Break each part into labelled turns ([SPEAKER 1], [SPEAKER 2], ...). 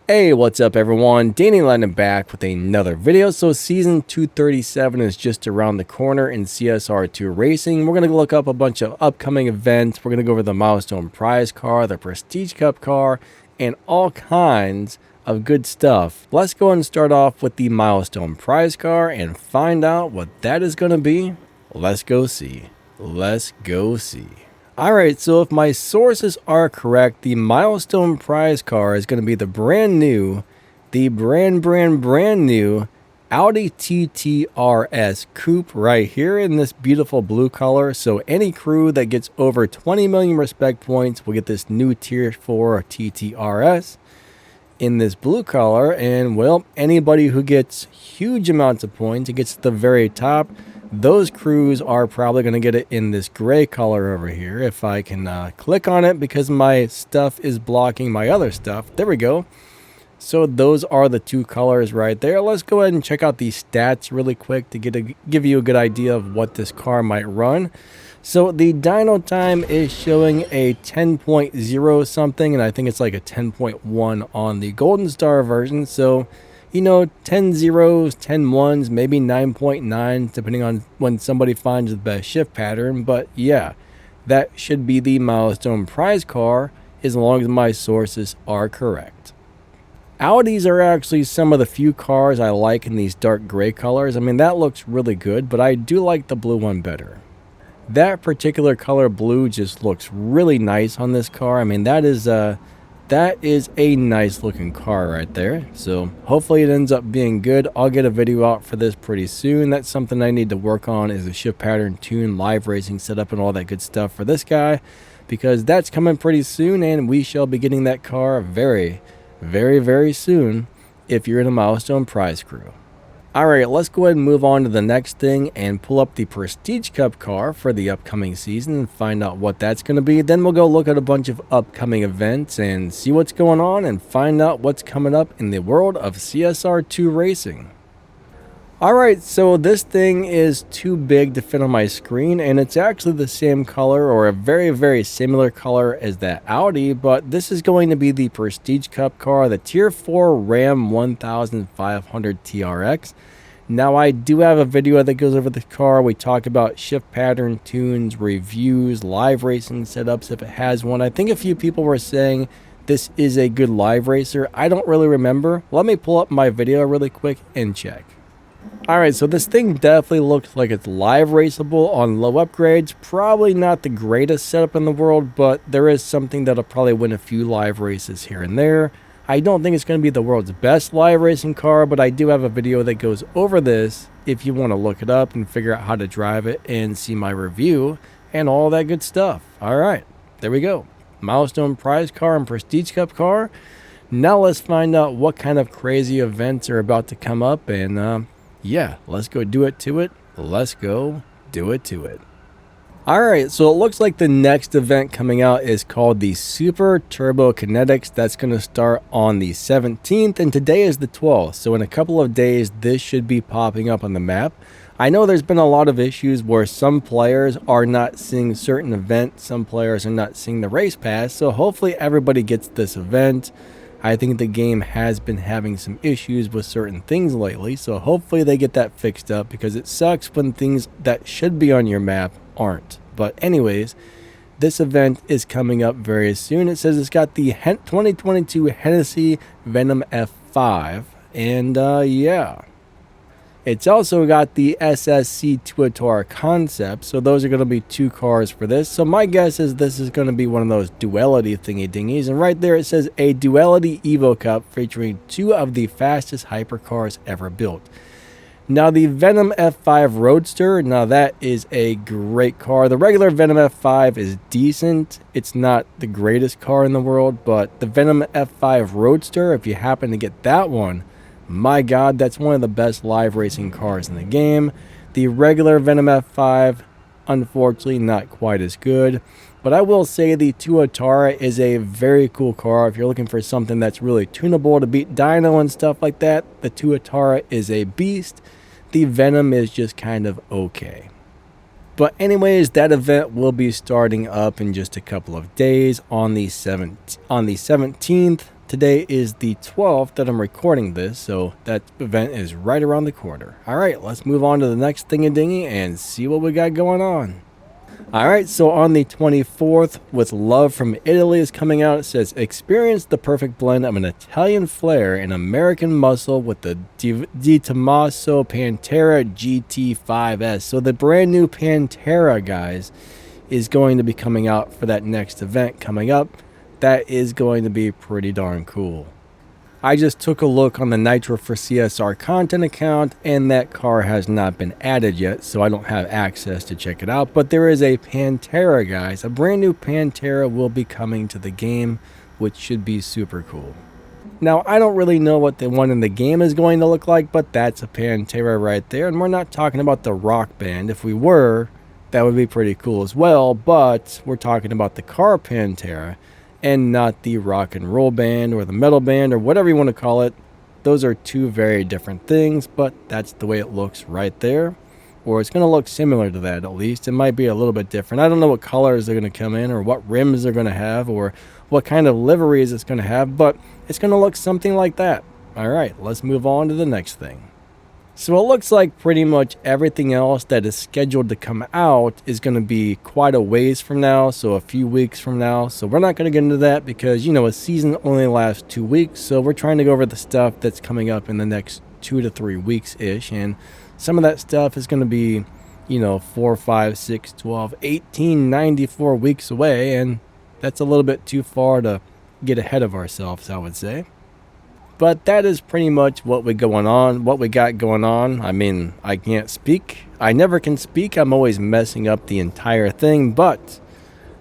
[SPEAKER 1] Hey, what's up everyone? Danny Landon back with another video. So season 237 is just around the corner in CSR2 Racing. We're going to look up a bunch of upcoming events. We're going to go over the Milestone prize car, the Prestige Cup car, and all kinds of good stuff. Let's go and start off with the Milestone prize car and find out what that is going to be. Let's go see. Let's go see. Alright, so if my sources are correct, the Milestone prize car is going to be the brand new Audi TT RS Coupe right here in this beautiful blue color. So any crew that gets over 20 million respect points will get this new tier 4 TT RS in this blue color. And well, anybody who gets huge amounts of points, it gets to the very top, those crews are probably going to get it in this gray color over here. If I can click on it because my stuff is blocking my other stuff. There we go. So those are the two colors right there. Let's go ahead and check out the stats really quick to give you a good idea of what this car might run. So the dyno time is showing a 10.0 something, and I think it's like a 10.1 on the Golden Star version. So you know, 10 zeros, 10 ones, maybe 9.9, depending on when somebody finds the best shift pattern. But yeah, that should be the Milestone prize car as long as my sources are correct. Audis are actually some of the few cars I like in these dark gray colors. I mean, that looks really good, but I do like the blue one better. That particular color blue just looks really nice on this car. I mean, that is a nice looking car right there. So hopefully it ends up being good. I'll get a video out for this pretty soon. That's something I need to work on, is the shift pattern, tune, live racing setup, and all that good stuff for this guy, because that's coming pretty soon, and we shall be getting that car very, very, very soon if you're in a Milestone prize crew. Alright, let's go ahead and move on to the next thing and pull up the Prestige Cup car for the upcoming season and find out what that's going to be. Then we'll go look at a bunch of upcoming events and see what's going on and find out what's coming up in the world of CSR2 Racing. Alright, so this thing is too big to fit on my screen, and it's actually the same color or a very, very similar color as that Audi, but this is going to be the Prestige Cup car, the Tier 4 Ram 1500 TRX. Now, I do have a video that goes over the car. We talk about shift pattern, tunes, reviews, live racing setups if it has one. I think a few people were saying this is a good live racer. I don't really remember. Let me pull up my video really quick and check. Alright, so this thing definitely looks like it's live raceable on low upgrades. Probably not the greatest setup in the world, but there is something that'll probably win a few live races here and there. I don't think it's going to be the world's best live racing car, but I do have a video that goes over this if you want to look it up and figure out how to drive it and see my review and all that good stuff. Alright, there we go. Milestone prize car and Prestige Cup car. Now let's find out what kind of crazy events are about to come up, and yeah, let's go do it to it. Let's go do it to it. Alright, so it looks like the next event coming out is called the Super Turbo Kinetics. That's going to start on the 17th, and today is the 12th. So in a couple of days, this should be popping up on the map. I know there's been a lot of issues where some players are not seeing certain events, some players are not seeing the race pass, so hopefully everybody gets this event. I think the game has been having some issues with certain things lately, so hopefully they get that fixed up, because it sucks when things that should be on your map aren't. But anyways, this event is coming up very soon. It says it's got the 2022 Hennessy Venom F5, and yeah. It's also got the SSC Tuatara concept, so those are going to be two cars for this. So my guess is this is going to be one of those duality thingy-dingies, and right there it says a duality Evo Cup featuring two of the fastest hypercars ever built. Now the Venom F5 Roadster, now that is a great car. The regular Venom F5 is decent. It's not the greatest car in the world, but the Venom F5 Roadster, if you happen to get that one, my god, that's one of the best live racing cars in the game. The regular Venom F5, unfortunately, not quite as good. But I will say the Tuatara is a very cool car. If you're looking for something that's really tunable to beat dyno and stuff like that, the Tuatara is a beast. The Venom is just kind of okay. But anyways, that event will be starting up in just a couple of days on the 17th. today is the 12th that I'm recording this, so that event is right around the corner. Alright, let's move on to the next thingy-dingy and see what we got going on. Alright, so on the 24th, With Love from Italy is coming out. It says, experience the perfect blend of an Italian flair and American muscle with the Di Tommaso Pantera GT5S. So the brand new Pantera, guys, is going to be coming out for that next event coming up. That is going to be pretty darn cool. I just took a look on the Nitro for CSR content account, and that car has not been added yet, so I don't have access to check it out. But there is a Pantera, guys. A brand new Pantera will be coming to the game, which should be super cool. Now, I don't really know what the one in the game is going to look like, but that's a Pantera right there. And we're not talking about the rock band. If we were, that would be pretty cool as well. But we're talking about the car Pantera, and not the rock and roll band or the metal band or whatever you want to call it. Those are two very different things, but that's the way it looks right there. Or it's going to look similar to that, at least. It might be a little bit different. I don't know what colors they're going to come in or what rims they're going to have or what kind of liveries it's going to have, but it's going to look something like that. All right, let's move on to the next thing. So it looks like pretty much everything else that is scheduled to come out is going to be quite a ways from now, so a few weeks from now. So we're not going to get into that because, you know, a season only lasts 2 weeks. So we're trying to go over the stuff that's coming up in the next 2 to 3 weeks-ish. And some of that stuff is going to be, you know, 4, 5, 6, 12, 18, 94 weeks away. And that's a little bit too far to get ahead of ourselves, I would say. But that is pretty much what we got going on. I mean, I can't speak. I never can speak. I'm always messing up the entire thing. But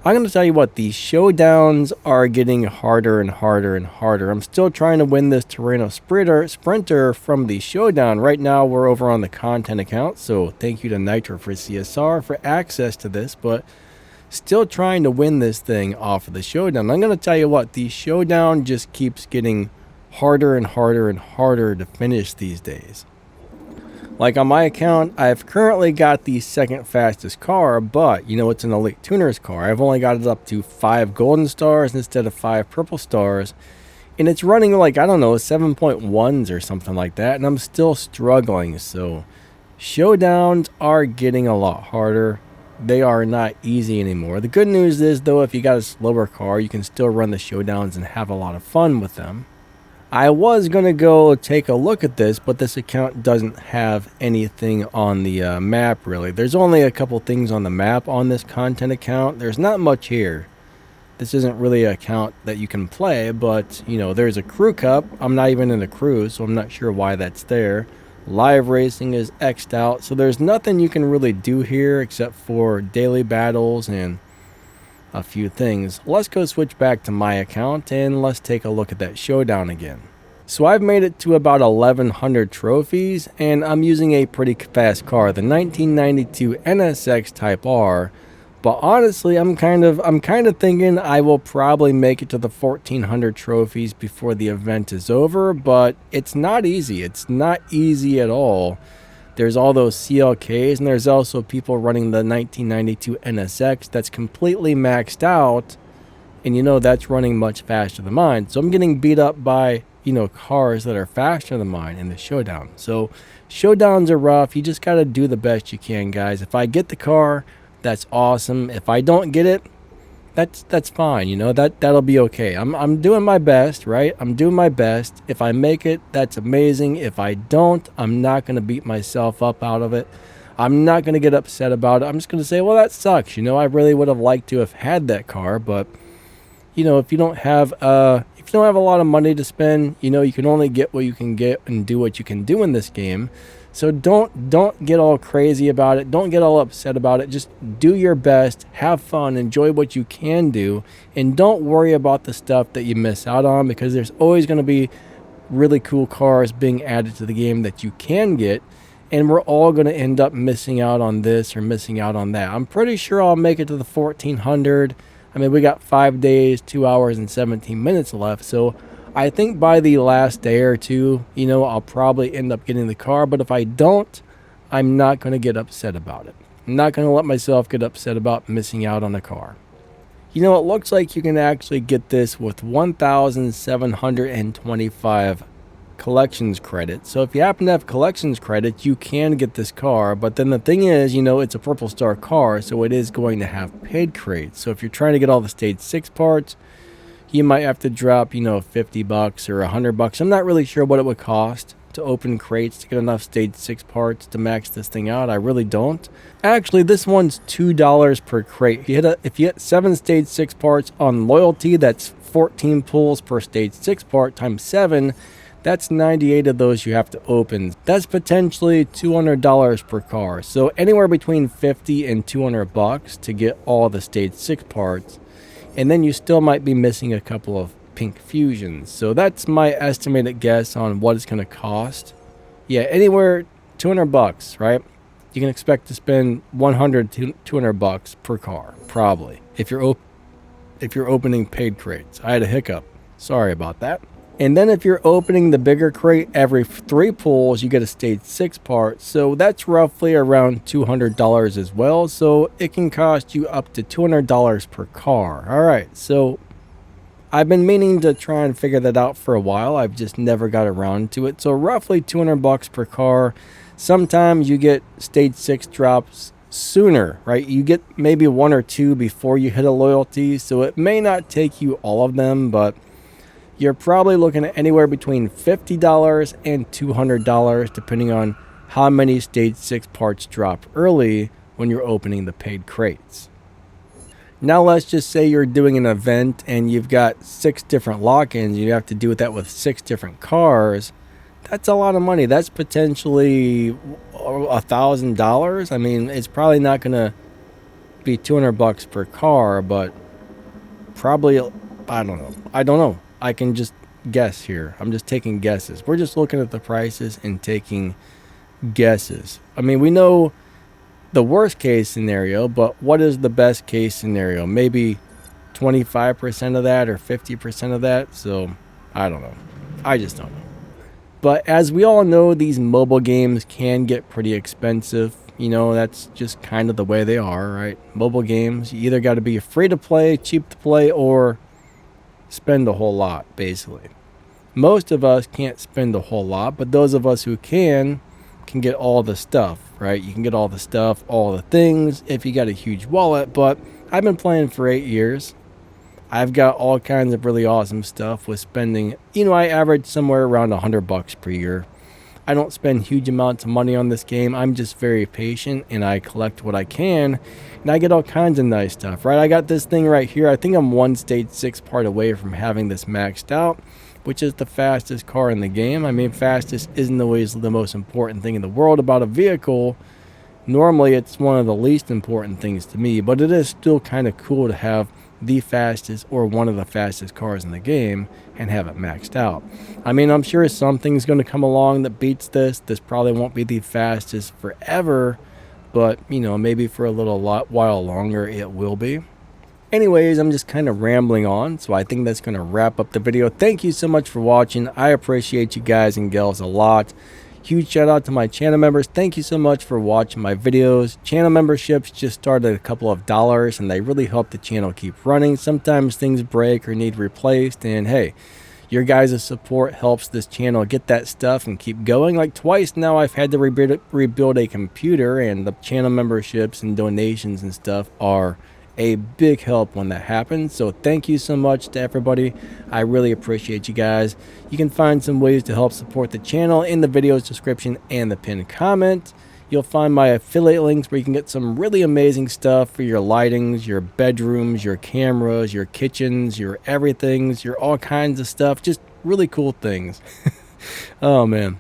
[SPEAKER 1] I'm going to tell you what, the showdowns are getting harder and harder and harder. I'm still trying to win this Terreno Sprinter from the showdown. Right now, we're over on the content account. So thank you to Nitro for CSR for access to this. But still trying to win this thing off of the showdown. I'm going to tell you what, the showdown just keeps getting harder and harder and harder to finish these days. Like on my account, I've currently got the second fastest car, but you know, it's an elite tuner's car. I've only got it up to 5 golden stars instead of 5 purple stars, and it's running like, I don't know, 7.1s or something like that, and I'm still struggling. So showdowns are getting a lot harder. They are not easy anymore. The good news is, though, if you got a slower car, you can still run the showdowns and have a lot of fun with them. I was going to go take a look at this, but this account doesn't have anything on the map, really. There's only a couple things on the map on this content account. There's not much here. This isn't really an account that you can play, but, you know, there's a crew cup. I'm not even in a crew, so I'm not sure why that's there. Live racing is X'd out, so there's nothing you can really do here except for daily battles and a few things. Let's go switch back to my account and let's take a look at that showdown again. So I've made it to about 1100 trophies, and I'm using a pretty fast car, the 1992 NSX Type R. But honestly, I'm kind of thinking I will probably make it to the 1400 trophies before the event is over, but it's not easy. It's not easy at all. There's all those CLKs, and there's also people running the 1992 NSX that's completely maxed out, and you know that's running much faster than mine. So I'm getting beat up by, you know, cars that are faster than mine in the showdown. So showdowns are rough. You just got to do the best you can, guys. If I get the car, that's awesome. If I don't get it, that's fine. You know, that'll be okay. I'm doing my best, right? I'm doing my best. If I make it, that's amazing. If I don't, I'm not going to beat myself up out of it. I'm not going to get upset about it. I'm just going to say, well, that sucks. You know, I really would have liked to have had that car, but you know, if you don't have a lot of money to spend, you know, you can only get what you can get and do what you can do in this game. So don't get all crazy about it. Don't get all upset about it. Just do your best, have fun, enjoy what you can do, and don't worry about the stuff that you miss out on, because there's always going to be really cool cars being added to the game that you can get, and we're all going to end up missing out on this or missing out on that. I'm pretty sure I'll make it to the 1400. I mean, we got 5 days, 2 hours, and 17 minutes left, so I think by the last day or two, you know, I'll probably end up getting the car. But if I don't, I'm not going to get upset about it. I'm not going to let myself get upset about missing out on the car. You know, it looks like you can actually get this with 1,725 collections credit. So if you happen to have collections credit, you can get this car. But then the thing is, you know, it's a purple star car, so it is going to have paid crates. So if you're trying to get all the stage 6 parts, you might have to drop, you know, $50 or $100. I'm not really sure what it would cost to open crates to get enough stage 6 parts to max this thing out. I really don't. Actually, this one's $2 per crate. If you hit 7 stage 6 parts on loyalty, that's 14 pulls per stage 6 part times 7. That's 98 of those you have to open. That's potentially $200 per car. So anywhere between $50 and $200 to get all the stage 6 parts. And then you still might be missing a couple of pink fusions. So that's my estimated guess on what it's going to cost. Yeah, anywhere $200, right? You can expect to spend $100 to $200 per car, probably, if you're opening paid crates. I had a hiccup. Sorry about that. And then if you're opening the bigger crate every 3 pulls, you get a stage 6 part. So that's roughly around $200 as well. So it can cost you up to $200 per car. All right, so I've been meaning to try and figure that out for a while. I've just never got around to it. So roughly $200 per car. Sometimes you get stage 6 drops sooner, right? You get maybe 1 or 2 before you hit a loyalty. So it may not take you all of them, but you're probably looking at anywhere between $50 and $200 depending on how many stage 6 parts drop early when you're opening the paid crates. Now let's just say you're doing an event and you've got 6 different lock-ins. You have to do that with 6 different cars. That's a lot of money. That's potentially $1,000. I mean, it's probably not going to be $200 per car, but probably, I don't know. I can just guess here. I'm just taking guesses. We're just looking at the prices and taking guesses. I mean, we know the worst case scenario, but what is the best case scenario? Maybe 25% of that or 50% of that. So I don't know. I just don't know. But as we all know, these mobile games can get pretty expensive. You know, that's just kind of the way they are, right? Mobile games, you either got to be free to play, cheap to play, or spend a whole lot, basically. Most of us can't spend a whole lot, but those of us who can get all the stuff, right? You can get all the stuff, all the things, if you got a huge wallet. But I've been playing for 8 years. I've got all kinds of really awesome stuff with spending, you know, I average somewhere around $100 per year. I don't spend huge amounts of money on this game. I'm just very patient and I collect what I can, and I get all kinds of nice stuff, right? I got this thing right here. I think I'm 1 stage 6 part away from having this maxed out, which is the fastest car in the game. I mean, fastest isn't always the most important thing in the world about a vehicle. Normally, it's one of the least important things to me, but it is still kind of cool to have the fastest or one of the fastest cars in the game and have it maxed out. I mean, I'm sure something's going to come along that beats this. This probably won't be the fastest forever, but, you know, maybe for a while longer it will be. Anyways, I'm just kind of rambling on, so I think that's going to wrap up the video. Thank you so much for watching. I appreciate you guys and gals a lot. Huge shout out to my channel members. Thank you so much for watching my videos. Channel memberships just started a couple of dollars and they really help the channel keep running. Sometimes things break or need replaced, and hey, your guys' support helps this channel get that stuff and keep going. Like twice now I've had to rebuild a computer, and the channel memberships and donations and stuff are a big help when that happens. So thank you so much to everybody. I really appreciate you guys. You can find some ways to help support the channel in the video's description and the pinned comment. You'll find my affiliate links where you can get some really amazing stuff for your lightings, your bedrooms, your cameras, your kitchens, your everythings, your all kinds of stuff. Just really cool things. Oh man.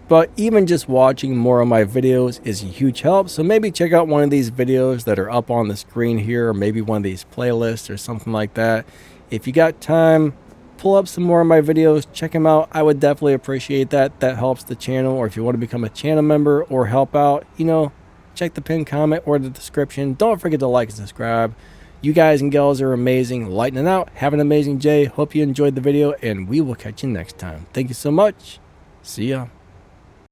[SPEAKER 1] But even just watching more of my videos is a huge help. So maybe check out one of these videos that are up on the screen here, or maybe one of these playlists or something like that. If you got time, pull up some more of my videos, check them out. I would definitely appreciate that. That helps the channel. Or if you want to become a channel member or help out, you know, check the pinned comment or the description. Don't forget to like and subscribe. You guys and gals are amazing. Lightning out. Have an amazing day. Hope you enjoyed the video, and we will catch you next time. Thank you so much. See ya.